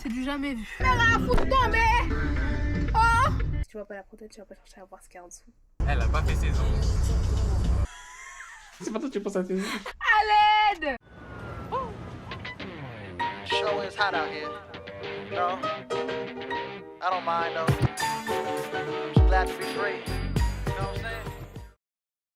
C'est du jamais vu. Mais la foutre tomber. Oh. Si tu vois pas la protéine, tu vas pas chercher à voir ce qu'il y a en dessous. Elle a pas fait ses ongles. C'est pas toi qui penses à tes ongles. À l'aide. Show is hot out here. No, I don't mind though. I'm just glad to be free. You know what I'm saying?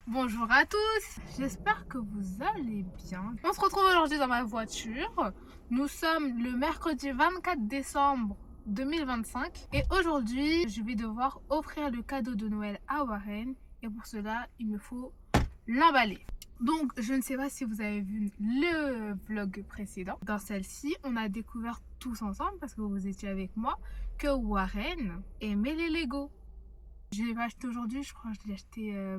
Bonjour à tous, j'espère que vous allez bien. On se retrouve aujourd'hui dans ma voiture. Nous sommes le mercredi 24 décembre 2025 et aujourd'hui je vais devoir offrir le cadeau de Noël à Warren et pour cela il me faut l'emballer. Donc je ne sais pas si vous avez vu le vlog précédent. Dans celle-ci on a découvert tous ensemble parce que vous étiez avec moi que Warren aimait les Lego. Je l'ai acheté aujourd'hui, je crois que je l'ai acheté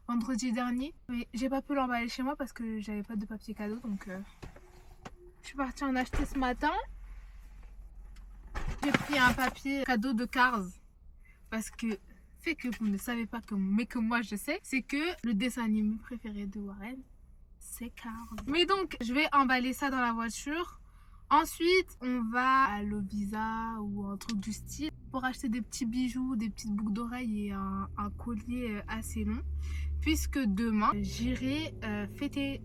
vendredi dernier, mais j'ai pas pu l'emballer chez moi parce que j'avais pas de papier cadeau, donc je suis partie en acheter ce matin. J'ai pris un papier cadeau de Cars parce que fait que vous ne savez pas mais que moi je sais, c'est que le dessin animé préféré de Warren c'est Cars. Mais donc je vais emballer ça dans la voiture. Ensuite on va à l'Ovisa ou un truc du style pour acheter des petits bijoux, des petites boucles d'oreilles et un collier assez long, puisque demain j'irai fêter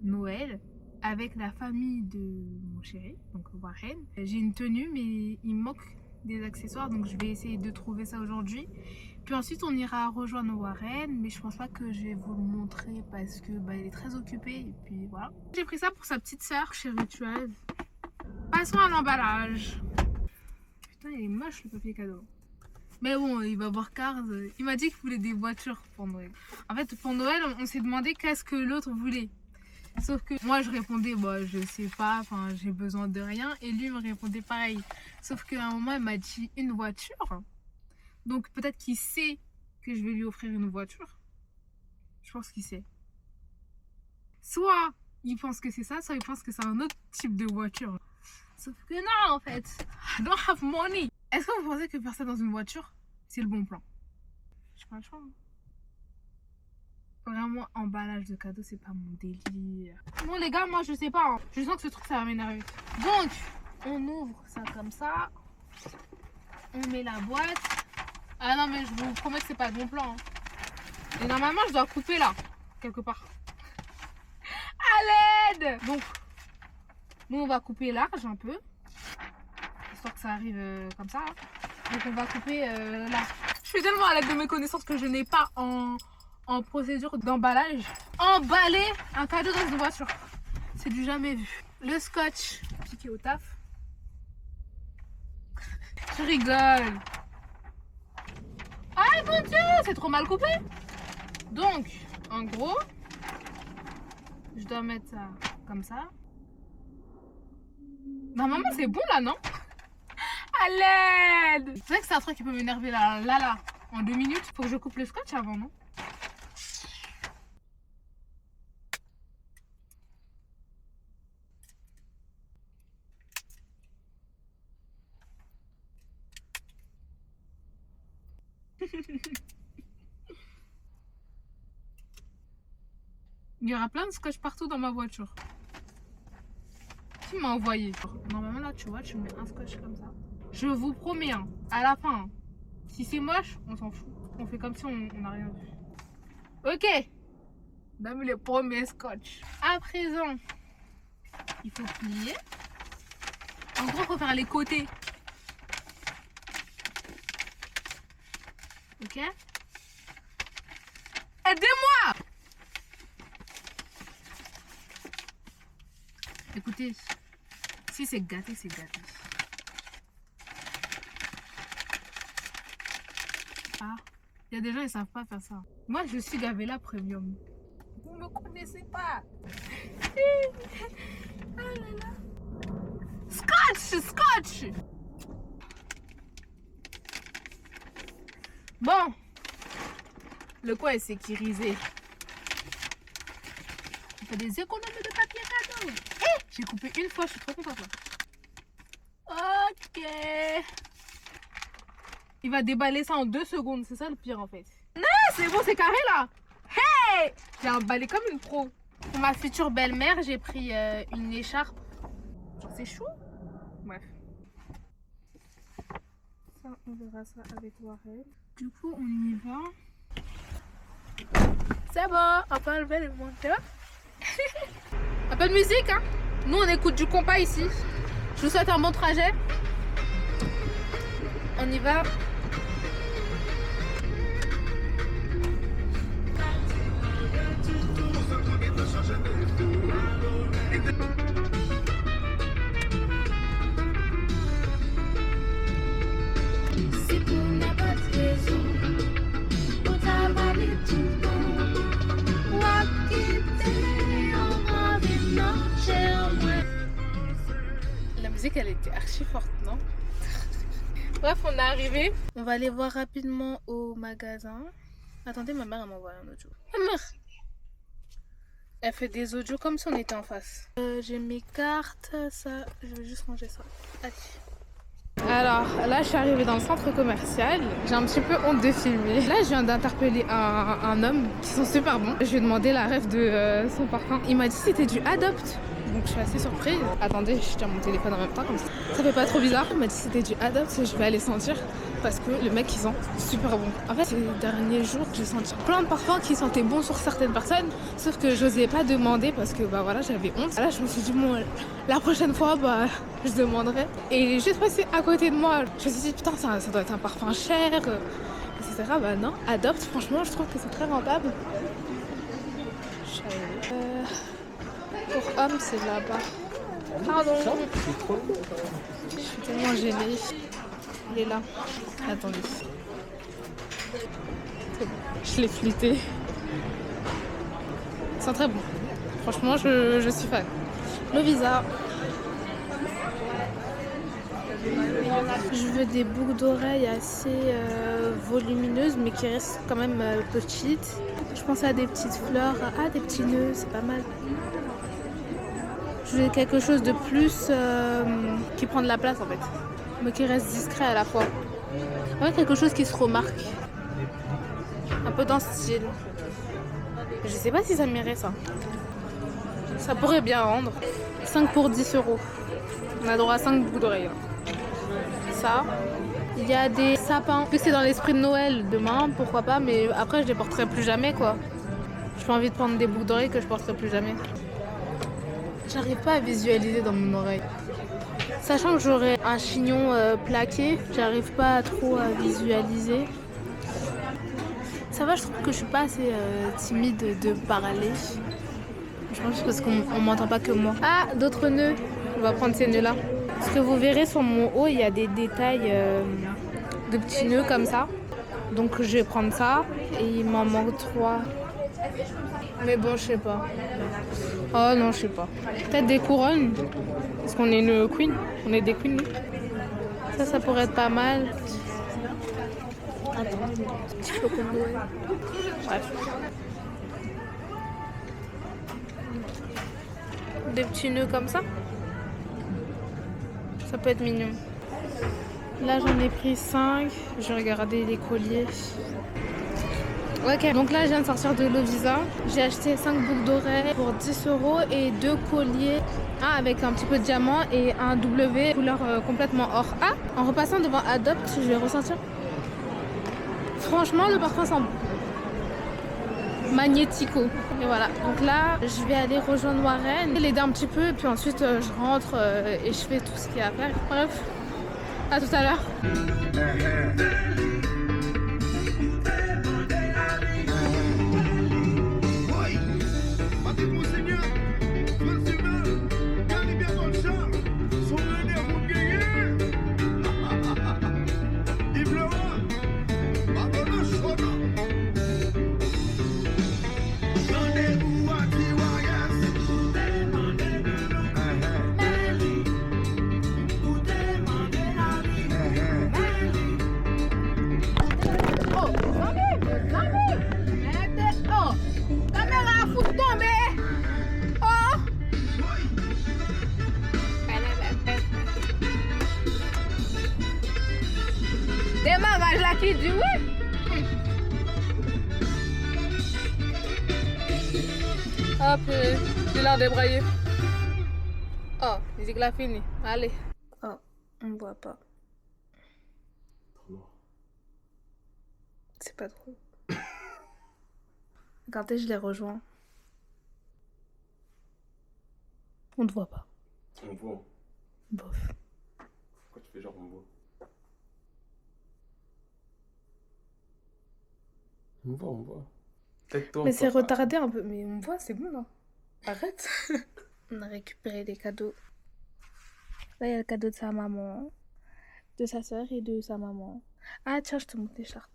Noël avec la famille de mon chéri, donc Warren. J'ai une tenue mais il me manque des accessoires, donc je vais essayer de trouver ça aujourd'hui. Puis ensuite on ira rejoindre Warren, mais je pense pas que je vais vous le montrer parce que il est très occupé et puis voilà. J'ai pris ça pour sa petite sœur chérie. Passons à l'emballage. Putain, il est moche le papier cadeau. Mais bon, il va voir Cars. Il m'a dit qu'il voulait des voitures pour Noël. En fait, pour Noël, on s'est demandé qu'est-ce que l'autre voulait. Sauf que moi, je répondais, je sais pas, j'ai besoin de rien. Et lui me répondait pareil. Sauf qu'à un moment, il m'a dit une voiture. Donc peut-être qu'il sait que je vais lui offrir une voiture. Je pense qu'il sait. Soit il pense que c'est ça, soit il pense que c'est un autre type de voiture. Sauf que non, en fait, I don't have money. Est-ce que vous pensez que faire ça dans une voiture, c'est le bon plan? J'ai pas le choix. Vraiment, emballage de cadeaux, c'est pas mon délire. Bon, les gars, moi, je sais pas. Je sens que ce truc, ça va m'énerver. Donc, on ouvre ça comme ça. On met la boîte. Ah non, mais je vous promets que c'est pas le bon plan. Et normalement, je dois couper là, quelque part. À l'aide! Donc, nous on va couper large un peu, histoire que ça arrive comme ça. Donc on va couper là. Je suis tellement à l'aide de mes connaissances que je n'ai pas en procédure d'emballage emballer un cadeau dans une voiture. C'est du jamais vu. Le scotch piqué au taf. Je rigole. Ah mon dieu, c'est trop mal coupé. Donc en gros, je dois mettre ça comme ça. Normalement c'est bon là, non? À l'aide! C'est vrai que c'est un truc qui peut m'énerver là, en 2 minutes. Faut que je coupe le scotch avant, non? Il y aura plein de scotch partout dans ma voiture. Qui m'a envoyé? Normalement là tu vois, tu mets un scotch comme ça. Je vous promets à la fin, si c'est moche, on s'en fout. On fait comme si on n'a rien vu. Ok. On a mis le premier scotch. À présent, il faut plier. En gros, il faut faire les côtés. Ok. Aidez-moi! Écoutez, si c'est gâté, c'est gâté. Ah, il y a des gens ils savent pas faire ça. Moi je suis Gavella Premium. Vous me connaissez pas. Ah là là. Scotch. Bon, le coin est sécurisé. On fait des économies de papier cadeau. J'ai coupé une fois, je suis trop contente là. Ok. Il va déballer ça en 2 secondes, c'est ça le pire en fait. Non, c'est bon, c'est carré là. Hey! J'ai emballé comme une pro. Pour ma future belle-mère, j'ai pris une écharpe. Genre c'est chou. Bref. Ça, on verra ça avec Warren. Du coup, on y va. C'est bon, on peut enlever le monteur. Un peu de musique, hein. Nous, on écoute du compas ici. Je vous souhaite un bon trajet. On y va. La musique, elle était archi forte, non? Bref, on est arrivé. On va aller voir rapidement au magasin. Attendez, ma mère, elle m'envoie un audio. Ma mère! Elle fait des audios comme si on était en face. J'ai mes cartes, ça. Je vais juste ranger ça. Allez. Alors là, je suis arrivée dans le centre commercial. J'ai un petit peu honte de filmer. Là, je viens d'interpeller un homme qui sont super bons. Je lui ai demandé la ref de son parfum. Il m'a dit que c'était du Adopt. Donc je suis assez surprise. Attendez, je tiens mon téléphone en même temps comme ça. Ça fait pas trop bizarre. Il m'a dit que c'était du Adopt. Je vais aller sentir parce que le mec il sent super bon. En fait, ces derniers jours, j'ai senti plein de parfums qui sentaient bon sur certaines personnes. Sauf que j'osais pas demander parce que bah voilà, j'avais honte. Là, je me suis dit bon, la prochaine fois, bah je demanderai. Et juste passé à côté de moi, je me suis dit putain, ça doit être un parfum cher, etc. Bah non, Adopt, franchement, je trouve que c'est très rentable. Pour hommes, c'est là-bas. Pardon. Je suis tellement gênée. Il est là. Attendez. C'est bon. Je l'ai flûté. Il sent très bon. Franchement, je suis fan. Lovisa. Je veux des boucles d'oreilles assez volumineuses, mais qui restent quand même petites. Je pense à des petites fleurs. Ah, des petits nœuds, c'est pas mal. Je veux quelque chose de plus qui prend de la place en fait, mais qui reste discret à la fois. Ouais, quelque chose qui se remarque. Un peu dans ce style. Je sais pas si ça m'irait ça. Ça pourrait bien rendre. 5 pour 10 €. On a droit à 5 boucles d'oreilles. Ça. Il y a des sapins. Vu que c'est dans l'esprit de Noël demain, pourquoi pas, mais après je les porterai plus jamais quoi. J'ai pas envie de prendre des boucles d'oreilles que je porterai plus jamais. J'arrive pas à visualiser dans mon oreille. Sachant que j'aurai un chignon plaqué, j'arrive pas trop à visualiser. Ça va, je trouve que je suis pas assez timide de parler. Je pense parce qu'on m'entend pas que moi. Ah, d'autres nœuds. On va prendre ces nœuds-là. Parce que vous verrez sur mon haut, il y a des détails de petits nœuds comme ça. Donc je vais prendre ça. Et il m'en manque 3. Mais bon, je sais pas. Oh non, je sais pas. Peut-être des couronnes. Parce qu'on est une queen. On est des queens, nous. Ça pourrait être pas mal. Attends. Petit flocon de Noël. Bref. Des petits nœuds comme ça. Ça peut être mignon. Là, j'en ai pris 5. Je vais regarder les colliers. Ok, donc là je viens de sortir de Lovisa. J'ai acheté 5 boucles d'oreilles pour 10 € et 2 colliers. Un avec un petit peu de diamant et un W couleur complètement or. Ah, en repassant devant Adopt, je vais ressentir. Franchement, le parfum sent magnético. Et voilà, donc là je vais aller rejoindre Warren, l'aider un petit peu et puis ensuite je rentre et je fais tout ce qu'il y a à faire. Bref, à tout à l'heure. Démarrage là qui dit oui. Hop, j'ai l'air débraillé. Oh, musique là fini. Allez. Oh. me voit pas. Trop noir. C'est pas drôle. Regardez, je les rejoins. On te voit pas. On me voit. Bof. Pourquoi tu fais genre on me voit? On me voit, on me voit. Peut-être toi. Mais on c'est voit pas. retardé un peu. Mais on me voit, c'est bon là. Arrête. On a récupéré les cadeaux. Là, il y a le cadeau de sa maman, de sa soeur et de sa maman. Ah, tiens, je te montre l'écharpe.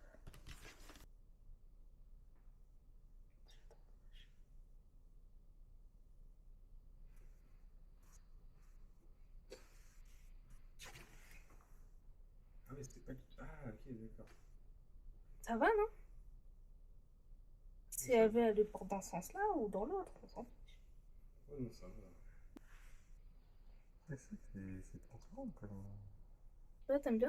Ah mais c'était pas du tout. Ah ok, d'accord. Ça va, non? Si elle veut aller pour dans ce sens-là ou dans l'autre, on s'en fiche. Ouais, non, ça va. Ouais, c'est transparent quand même. Toi, t'aimes bien?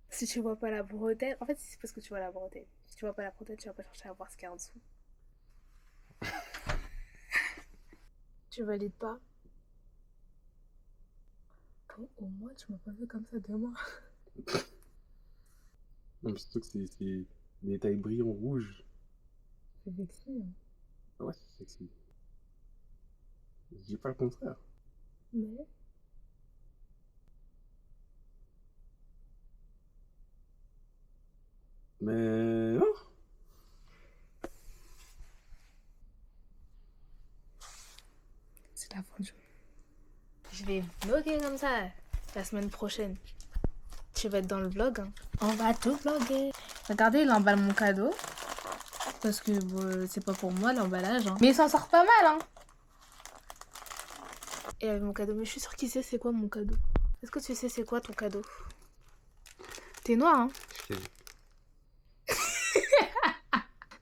Si tu vois pas la bretelle, en fait, c'est parce que tu vois la bretelle. Si tu vois pas la bretelle, tu vas pas chercher à voir ce qu'il y a en dessous. Tu valides pas? Au moins, tu m'as pas vu comme ça demain. Non, mais surtout que c'est des détails brillants rouges. C'est sexy, hein. Ah ouais, c'est sexy. Je dis pas le contraire. Mais Mais non. c'est la fin du jour. Je vais vlogger comme ça la semaine prochaine. Tu vas être dans le vlog. Hein. On va tout vlogger. Regardez, il emballe mon cadeau. Parce que c'est pas pour moi l'emballage. Hein. Mais il s'en sort pas mal. Hein. Et avec mon cadeau. Mais je suis sûre qu'il sait c'est quoi mon cadeau. Est-ce que tu sais c'est quoi ton cadeau? T'es noir, hein? Je t'ai dit.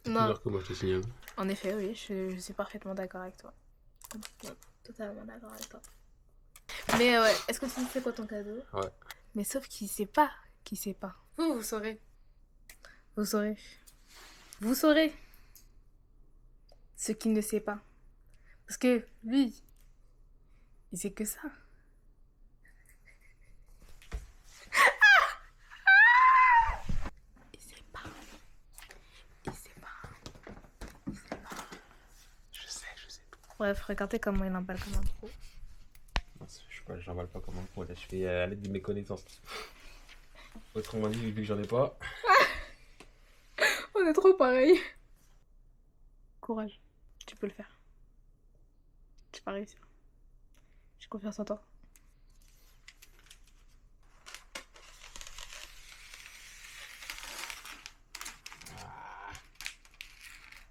Non. Alors que moi je te signale. En effet, oui, je suis parfaitement d'accord avec toi. Totalement d'accord avec toi. Mais ouais, est-ce que tu sais c'est quoi ton cadeau? Ouais. Mais sauf qu'il sait pas. Qu'il sait pas. Vous saurez. Vous saurez. Vous saurez. Ce qu'il ne sait pas. Parce que lui, il sait que ça. Il sait pas. Il sait pas. Il sait pas. Je sais tout. Bref, regardez comment il emballe comme un pro. Non, je sais pas, j'emballe pas comme un pro là, je fais à l'aide de mes connaissances. Autrement dit, vu que j'en ai pas. On est trop pareil. Courage. Tu peux le faire. Tu vas réussir. J'ai confiance en toi.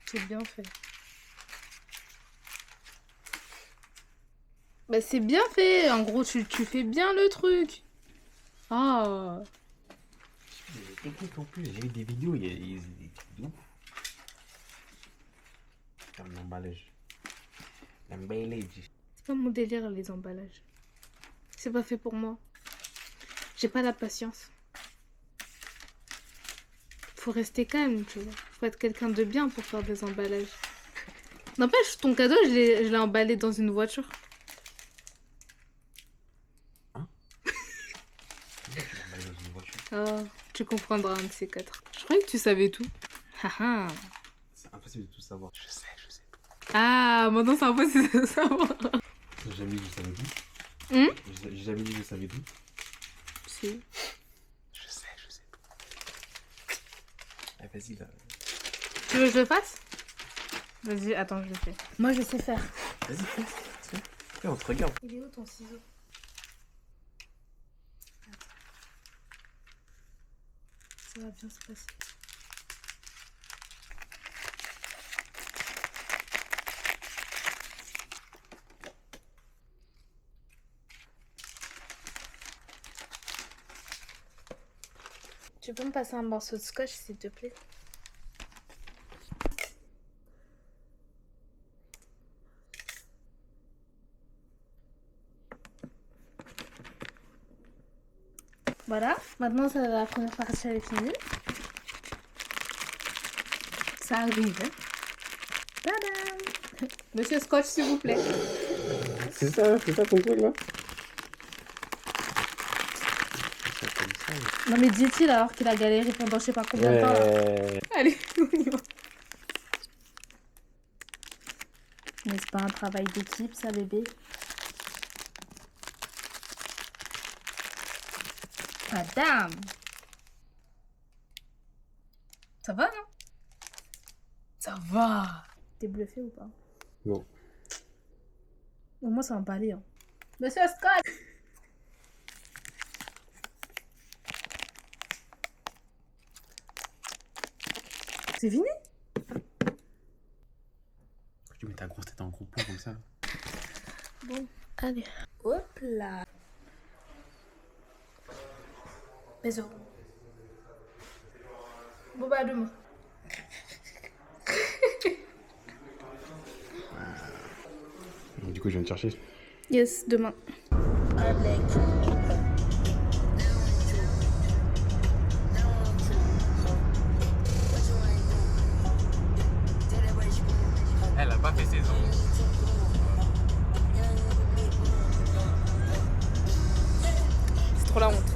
C'est bien fait. Bah c'est bien fait. En gros, tu fais bien le truc. Ah. C'est technique en plus, j'ai vu des vidéos, il y a des trucs de ouf. Comme l'emballage. L'emballage. C'est pas mon délire les emballages. C'est pas fait pour moi. J'ai pas la patience. Faut rester calme, tu vois. Faut être quelqu'un de bien pour faire des emballages. N'empêche, ton cadeau, je l'ai emballé dans une voiture. Hein? Pourquoi tu l'emballes dans une voiture? Oh, tu comprendras un de ces quatre. Je croyais que tu savais tout. Haha. C'est impossible de tout savoir. Je sais tout. Ah, maintenant c'est impossible de savoir. J'ai jamais dit que je savais tout. J'ai jamais dit que je savais tout. Si. Je sais tout. Ah, vas-y là. Tu veux que je le fasse? Vas-y, attends, je le fais. Moi, je sais faire. Vas-y, fais. Fais, on te regarde. Il est où ton ciseau? Ça va bien se passer. Tu peux me passer un morceau de scotch, s'il te plaît? Voilà, maintenant ça, la première partie elle est finie. Ça arrive. Hein. Tadam! Monsieur Scotch, s'il vous plaît. C'est ça ton truc là. Non mais dit-il alors qu'il a galéré pendant je sais pas combien de temps là. Allez, on y va. N'est-ce pas un travail d'équipe ça bébé? Madame! Ça va non? Ça va! T'es bluffé ou pas? Non. Au moins ça va me parler. Hein. Monsieur Scott! C'est fini? Tu mets ta grosse tête en gros plan comme ça. Bon, allez. Hop là. Bisous. Bon bah à demain. Du coup je viens te chercher. Yes, demain. Elle a pas fait ses ongles. C'est trop la honte.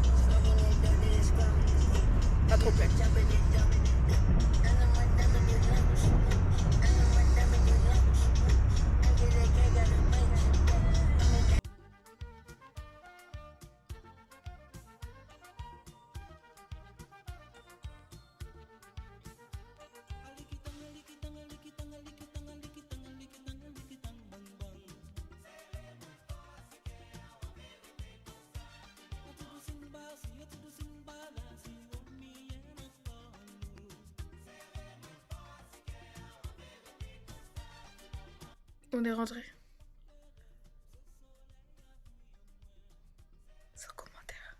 Pas trop plein. On est rentré. Sans commentaire.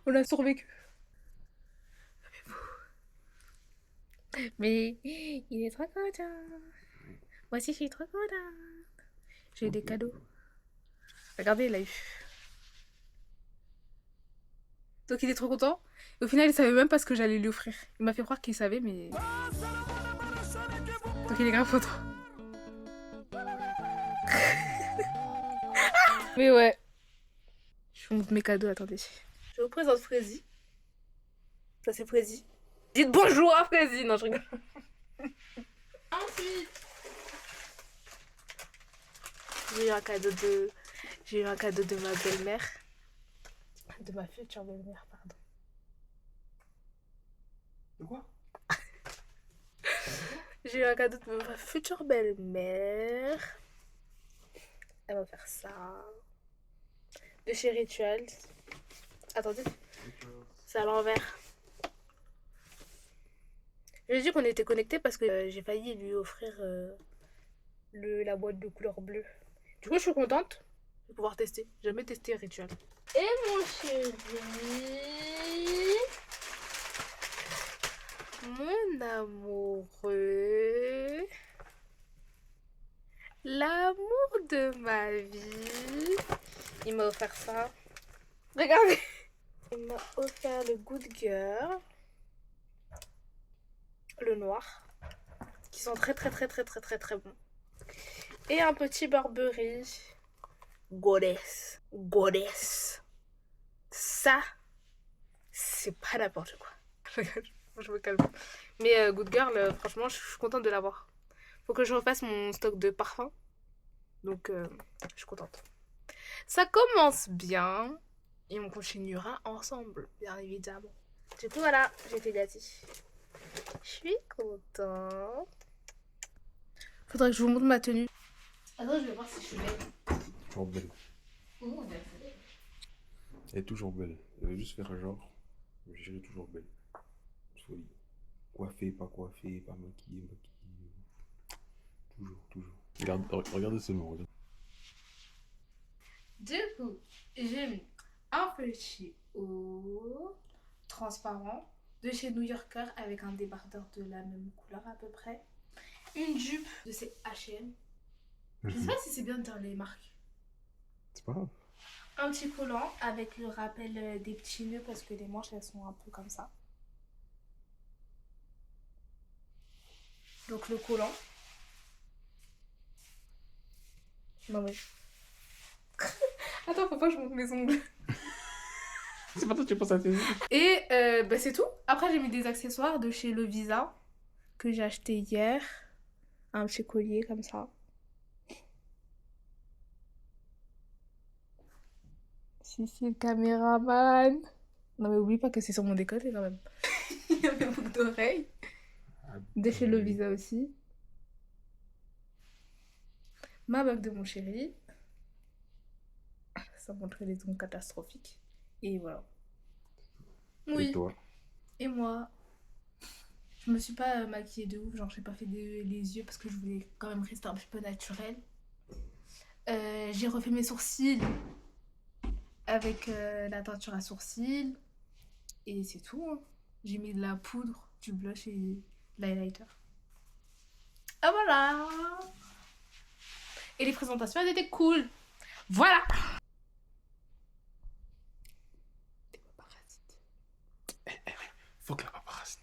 On a survécu. Mais il est trop content. Moi aussi je suis trop contente. J'ai eu des cadeaux. Regardez, il a eu. Donc il est trop content. Au final, il savait même pas ce que j'allais lui offrir. Il m'a fait croire qu'il savait, mais... Donc il est grave content. Mais ouais. Je vous montre mes cadeaux, attendez. Je vous présente Frézy. Ça c'est Frézy. Dites bonjour à Frézy. Non, je rigole. Ensuite, j'ai eu un cadeau de ma belle-mère. De ma future belle-mère, pardon. De quoi? J'ai eu un cadeau de ma future belle-mère. Elle va faire ça. De chez Rituals. Attendez. C'est à l'envers. Je lui ai dit qu'on était connectés parce que j'ai failli lui offrir la boîte de couleur bleue. Du coup, je suis contente de pouvoir tester. J'ai jamais testé Ritual. Et mon chéri, mon amoureux, l'amour de ma vie, il m'a offert ça. Regardez. Il m'a offert le Good Girl, le noir, qui sont très bons. Et un petit Burberry Goddess. Ça, c'est pas n'importe quoi. Je me calme. Mais Good Girl, franchement, je suis contente de l'avoir. Faut que je refasse mon stock de parfums. Donc, je suis contente. Ça commence bien. Et on continuera ensemble, bien évidemment. Du coup, voilà, j'ai été gâtée. Je suis contente. Faudrait que je vous montre ma tenue. Attends, je vais voir si je suis belle. Toujours belle. Ouh, belle. Elle est toujours belle. Elle veut juste faire genre. Mais je dirais toujours belle. Folie. Coiffée, pas maquillée. Toujours. Regardez seulement. Regarde. Du coup, j'ai mis un petit haut transparent de chez New Yorker avec un débardeur de la même couleur à peu près. Une jupe de chez H&M. Je sais pas si c'est bien de dire les marques. C'est pas grave. Un petit collant avec le rappel des petits nœuds parce que les manches elles sont un peu comme ça. Donc le collant. Non mais... Attends, faut pas que je monte mes ongles. C'est pas toi qui penses à tes yeux. Et bah, c'est tout. Après j'ai mis des accessoires de chez Lovisa que j'ai acheté hier. Un petit collier comme ça. Si, le caméraman. Non mais oublie pas que c'est sur mon décolleté quand même. Il y a mes boucles d'oreilles. De chez Lovisa aussi. Ma bague de mon chéri. Ça montrait des ongles catastrophiques. Et voilà. Oui. Et toi? Et moi. Je me suis pas maquillée de ouf. Genre j'ai pas fait les yeux parce que je voulais quand même rester un petit peu naturelle. J'ai refait mes sourcils. Avec la teinture à sourcils. Et c'est tout. Hein. J'ai mis de la poudre, du blush et l'highlighter. Ah voilà. Et les présentations, elles étaient cool. Voilà. Des paparazzi. Faut que la paparazzi.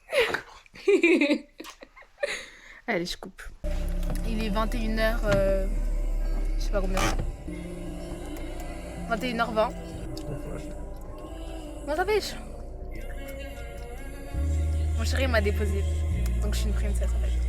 Allez, je coupe. Il est 21h... je sais pas combien. 21h20. Bon, ça fait. Mon chéri m'a déposé. Donc je suis une princesse en fait.